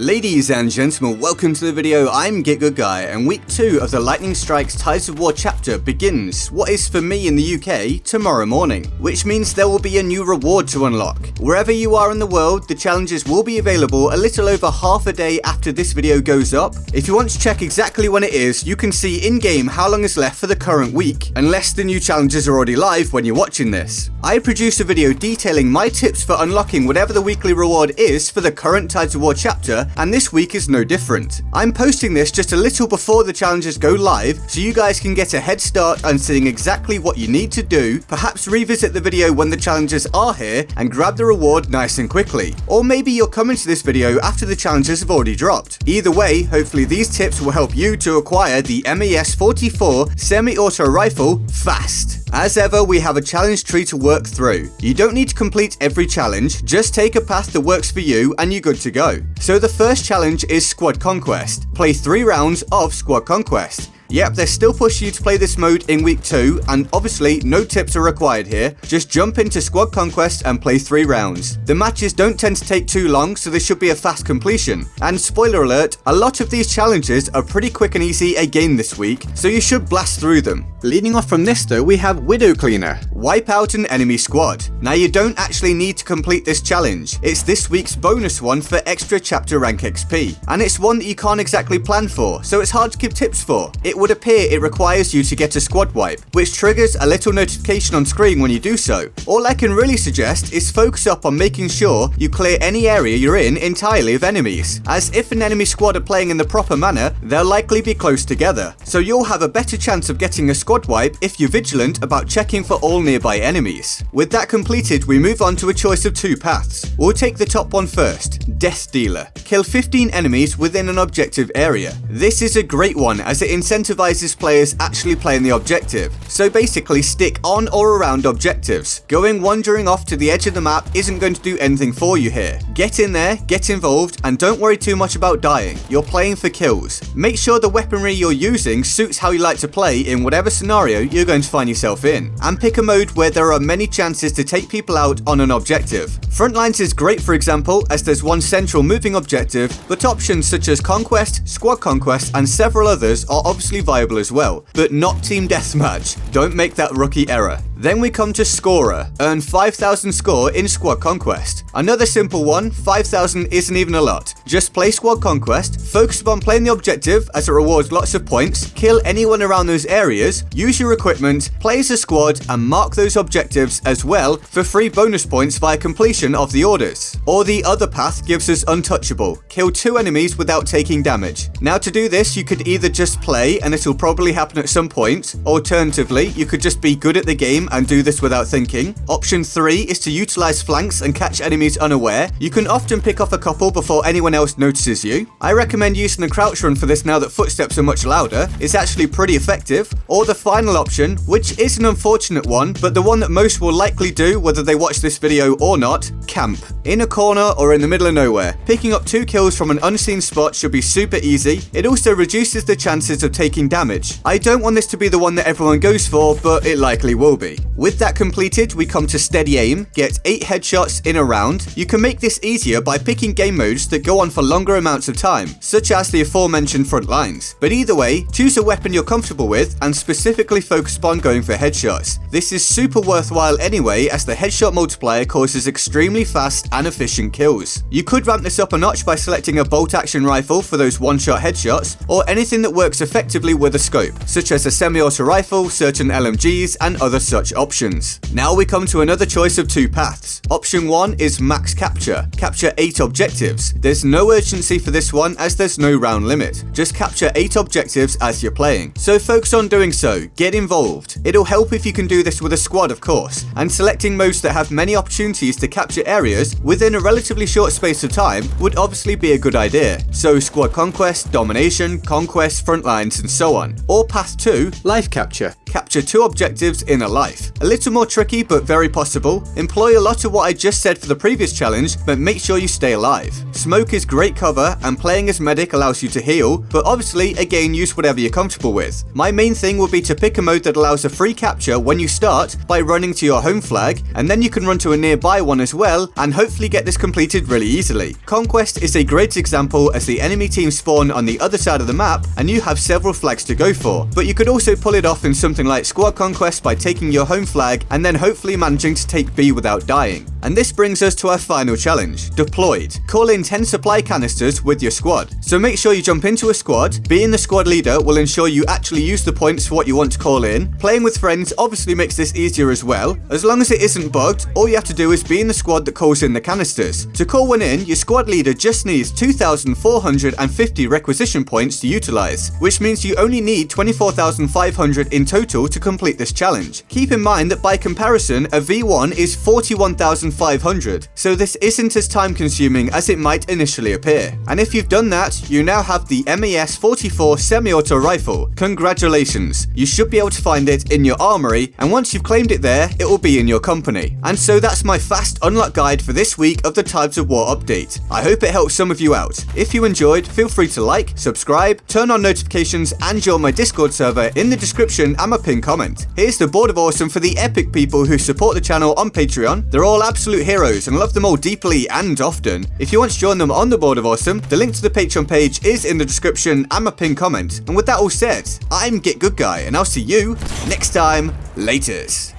Ladies and gentlemen, welcome to the video. I'm GetGoodGuy, and week 2 of the Lightning Strikes Tides of War chapter begins, what is for me in the UK, tomorrow morning, which means there will be a new reward to unlock. Wherever you are in the world, the challenges will be available a little over half a day after this video goes up. If you want to check exactly when it is, you can see in-game how long is left for the current week, unless the new challenges are already live when you're watching this. I produced a video detailing my tips for unlocking whatever the weekly reward is for the current Tides of War chapter, and this week is no different. I'm posting this just a little before the challenges go live, so you guys can get a head start on seeing exactly what you need to do, perhaps revisit the video when the challenges are here and grab the reward nice and quickly. Or maybe you're coming to this video after the challenges have already dropped. Either way, hopefully these tips will help you to acquire the MAS-44 semi-auto rifle fast. As ever, we have a challenge tree to work through. You don't need to complete every challenge, just take a path that works for you and you're good to go. So the first challenge is Squad Conquest. Play 3 rounds of Squad Conquest. Yep, they're still pushing you to play this mode in week 2, and obviously no tips are required here. Just jump into Squad Conquest and play 3 rounds. The matches don't tend to take too long, so this should be a fast completion. And spoiler alert, a lot of these challenges are pretty quick and easy again this week, so you should blast through them. Leading off from this though, we have Widow Cleaner. Wipe out an enemy squad. Now you don't actually need to complete this challenge. It's this week's bonus one for extra chapter rank XP, and it's one that you can't exactly plan for, so it's hard to give tips for. It would appear it requires you to get a squad wipe, which triggers a little notification on screen when you do so. All I can really suggest is focus up on making sure you clear any area you're in entirely of enemies, as if an enemy squad are playing in the proper manner, they'll likely be close together. So you'll have a better chance of getting a squad wipe if you're vigilant about checking for all nearby enemies. With that completed, we move on to a choice of 2 paths. We'll take the top one first, Death Dealer. Kill 15 enemies within an objective area. This is a great one as it incentivizes players actually playing the objective. So basically stick on or around objectives. Going wandering off to the edge of the map isn't going to do anything for you here. Get in there, get involved, and don't worry too much about dying. You're playing for kills. Make sure the weaponry you're using suits how you like to play in whatever scenario you're going to find yourself in. And pick a mode where there are many chances to take people out on an objective. Frontlines is great, for example, as there's one central moving objective, but options such as Conquest, Squad Conquest, and several others are obviously viable as well, but not Team Deathmatch. Don't make that rookie error. Then we come to Scorer. Earn 5,000 score in Squad Conquest. Another simple one, 5,000 isn't even a lot. Just play Squad Conquest, focus on playing the objective as it rewards lots of points, kill anyone around those areas, use your equipment, play as a squad, and mark those objectives as well for free bonus points via completion of the orders. Or the other path gives us Untouchable. Kill 2 enemies without taking damage. Now to do this, you could either just play, and it'll probably happen at some point. Alternatively, you could just be good at the game and do this without thinking. Option 3 is to utilize flanks and catch enemies unaware. You can often pick off a couple before anyone else notices you. I recommend using the crouch run for this now that footsteps are much louder. It's actually pretty effective. Or the final option, which is an unfortunate one, but the one that most will likely do whether they watch this video or not, camp. In a corner or in the middle of nowhere. Picking up 2 kills from an unseen spot should be super easy. It also reduces the chances of taking damage. I don't want this to be the one that everyone goes for, but it likely will be. With that completed, we come to Steady Aim. Get 8 headshots in a round. You can make this easier by picking game modes that go on for longer amounts of time, such as the aforementioned front lines. But either way, choose a weapon you're comfortable with and specifically focus upon going for headshots. This is super worthwhile anyway, as the headshot multiplier causes extremely fast and efficient kills. You could ramp this up a notch by selecting a bolt action rifle for those one-shot headshots, or anything that works effectively with a scope, such as a semi-auto rifle, certain LMGs, and other such options. Now we come to another choice of 2 paths. Option 1 is Max Capture. Capture 8 objectives. There's no urgency for this one as there's no round limit. Just capture 8 objectives as you're playing. So focus on doing so. Get involved. It'll help if you can do this with a squad, of course, and selecting modes that have many opportunities to capture areas within a relatively short space of time would obviously be a good idea. So Squad Conquest, Domination, Conquest, Frontlines, and so on. Or path 2, Life Capture. capture 2 objectives in a life. A little more tricky but very possible. Employ a lot of what I just said for the previous challenge, but make sure you stay alive. Smoke is great cover, and playing as medic allows you to heal, but obviously again use whatever you're comfortable with. My main thing would be to pick a mode that allows a free capture when you start by running to your home flag, and then you can run to a nearby one as well, and hopefully get this completed really easily. Conquest is a great example as the enemy team spawn on the other side of the map, and you have several flags to go for, but you could also pull it off in something like Squad Conquest by taking your home flag and then hopefully managing to take B without dying. And this brings us to our final challenge, Deployed. Call in 10 supply canisters with your squad. So make sure you jump into a squad. Being the squad leader will ensure you actually use the points for what you want to call in. Playing with friends obviously makes this easier as well. As long as it isn't bugged, all you have to do is be in the squad that calls in the canisters. To call one in, your squad leader just needs 2,450 requisition points to utilize, which means you only need 24,500 in total to complete this challenge. Keep in mind that by comparison, a V1 is 41,500, so this isn't as time consuming as it might initially appear. And if you've done that, you now have the MES-44 semi-auto rifle. Congratulations, you should be able to find it in your armory, and once you've claimed it there, it will be in your company. And so that's my fast unlock guide for this week of the Tides of War update. I hope it helps some of you out. If you enjoyed, feel free to like, subscribe, turn on notifications, and join my Discord server in the description and my pinned comment. Here's the board of awesome for the epic people who support the channel on Patreon. They're all absolute heroes and love them all deeply and often. If you want to join them on the board of awesome, the link to the Patreon page is in the description and my pinned comment. And with that all said, I'm GetGoodGuy, and I'll see you next time. Laters.